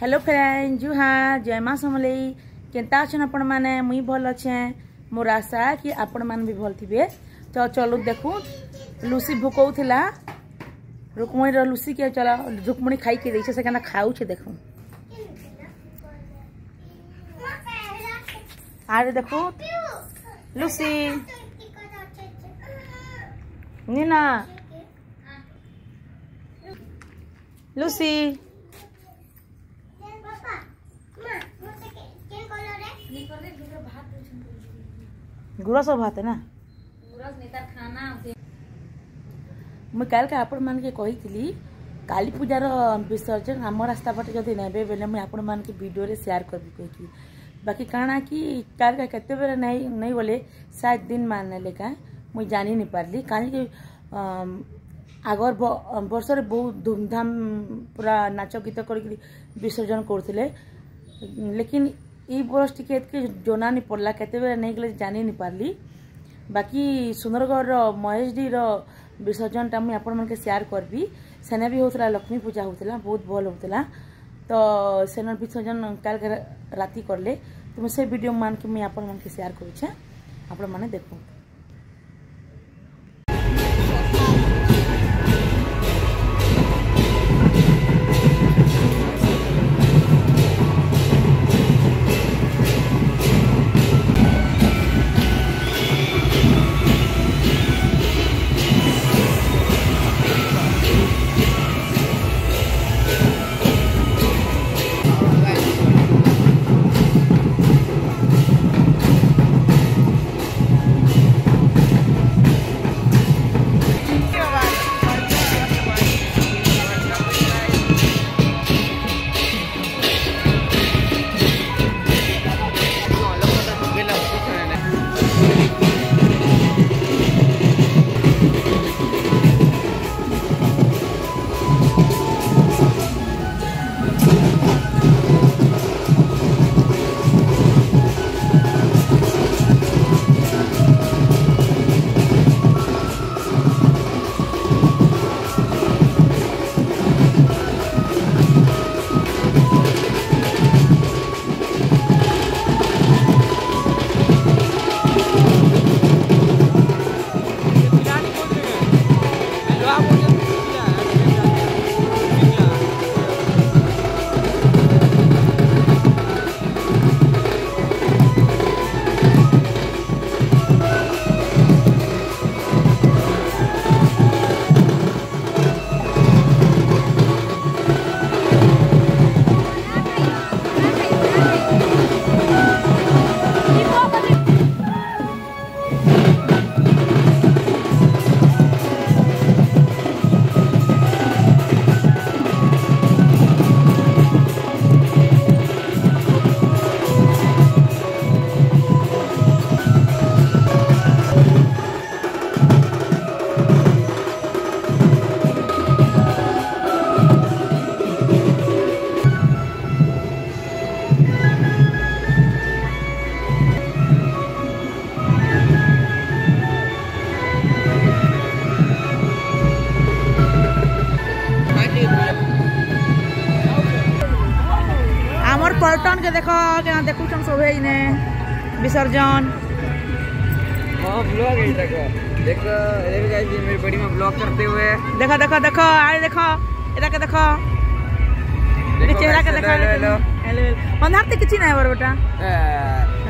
Hello friend जुहार जय माँ समलेई केनता अच्छन आपण मैंने मुई भल अच्छे मोर आशा कि आपण मैंने भी भल थे। तो चलो देखू लुसी भूकौला रुक्मणी लुसी के चला रुक्मणी खाई के से कहना खाऊ देखू आरे देखू लुसी नीना लुसी गुरस भात है ना मुझे काल का आपण मान के कही काली पूजार विसर्जन आम रास्ता पटे जब ने बेले मुझे आपण मान के वीडियो रे शेयर करबी कही बाकी काना कि काल का केते बेले नहीं बोले 7 दिन मानले का मुझे जानी नहीं पारली काली कि आगर वर्ष बहुत धूमधाम पूरा नाच गीत कर विसर्जन करते लेकिन ये वर्ष टी जोना नहीं पड़ला केते बेले नहीं गले जानी नहीं पारली बाकी सुंदरगढ़ महेशडी विसर्जन टा मुझे आपण मन के शेयर करबी सेने भी होता लक्ष्मी पूजा होता बहुत भल होता तो सेन विसर्जन काल राति करले तो मुझे वीडियो मान के मुझे आपण मन के शेयर करुचे आपण माने देखो। पलटन के देखो क्या देखुन सब इने विसर्जन ब्लॉग है देखो देखो देखो गाइस मेरी बड़ी में ब्लॉग करते हुए देखो देखो देखो आए देखो एटा के देखो ये चेहरा के देखो हेलो हेलो अंधार ते किछि नै बर बेटा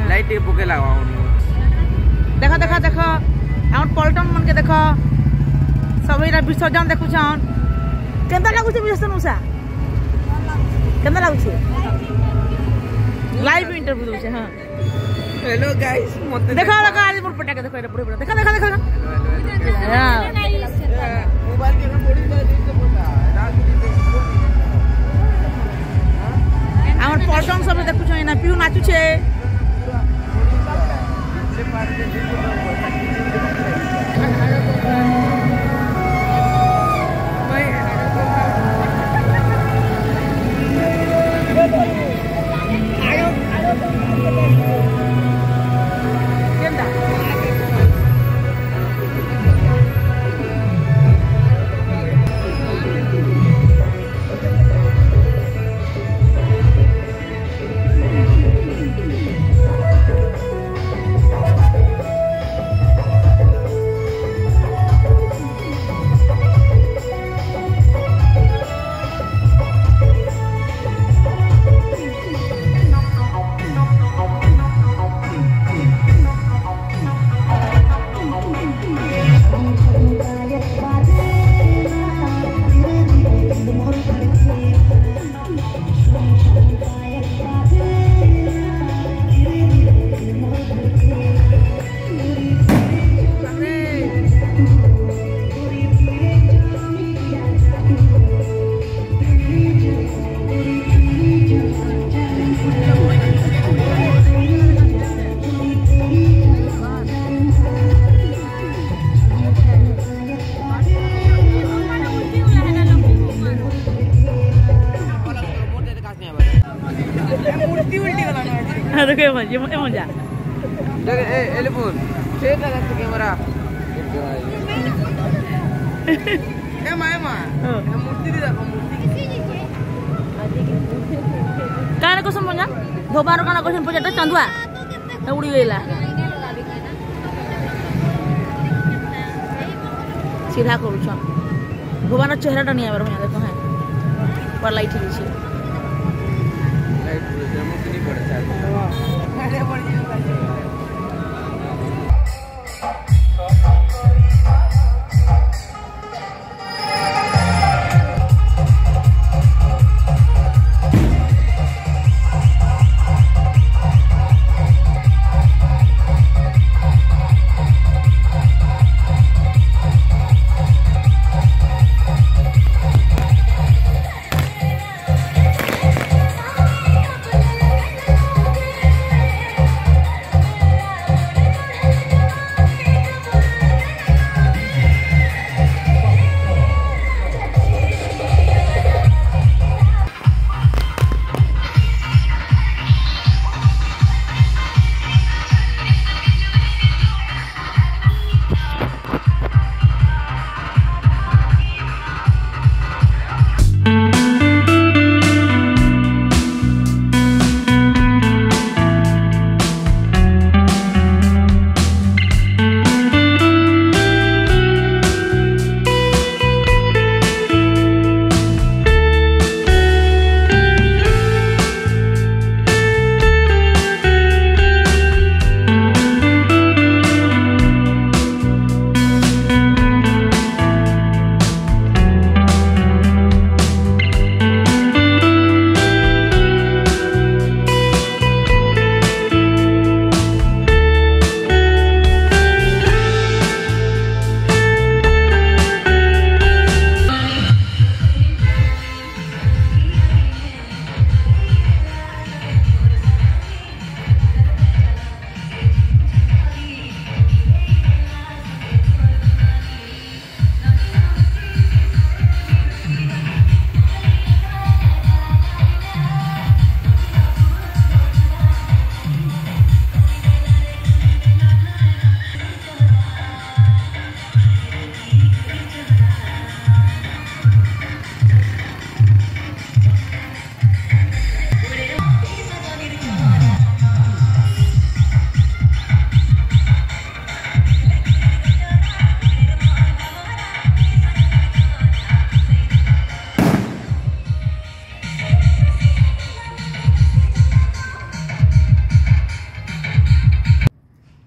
लाइट के पुके लगाओ देखो देखो देखो हम पलटन मन के देखो सब इरा विसर्जन देखु छन केंदा लागु छै विसर्जन उसा केंदा लागु छै लाइव इंटरव्यू दे हां हेलो गाइस मत देखो देखो आज मोर पटा के देखो एटा बड़ी देखो देखो देखो हां मोबाइल के बड़ी से पता हमर पलटन सब देखु छै ना पिउ नाचु छै देखो ये मजा देख ए ले फोन सेट लगा के कैमरा ए मां मूर्ति दी देखो मूर्ति काना को समझा धोबार काना को समझा चंदुआ उड़ी गईला सीधा करूछ भगवान चेहरा नहीं आवर मैं देखो है पर लाइट लीछे लाइट जमक नहीं पड़े अरे पड़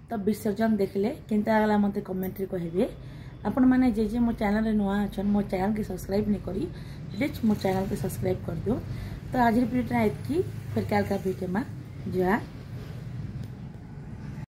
तो विसर्जन देखले केनता लागला मते कमेंट रे कहबे आपण माने जे मो चैनल रे नुआ अछन मो चैनल के सब्सक्राइब नहीं करी प्लीज मो चैनल के सब्सक्राइब कर दियो। तो आज वीडियो इतकी फिर कल का वीडियो में जय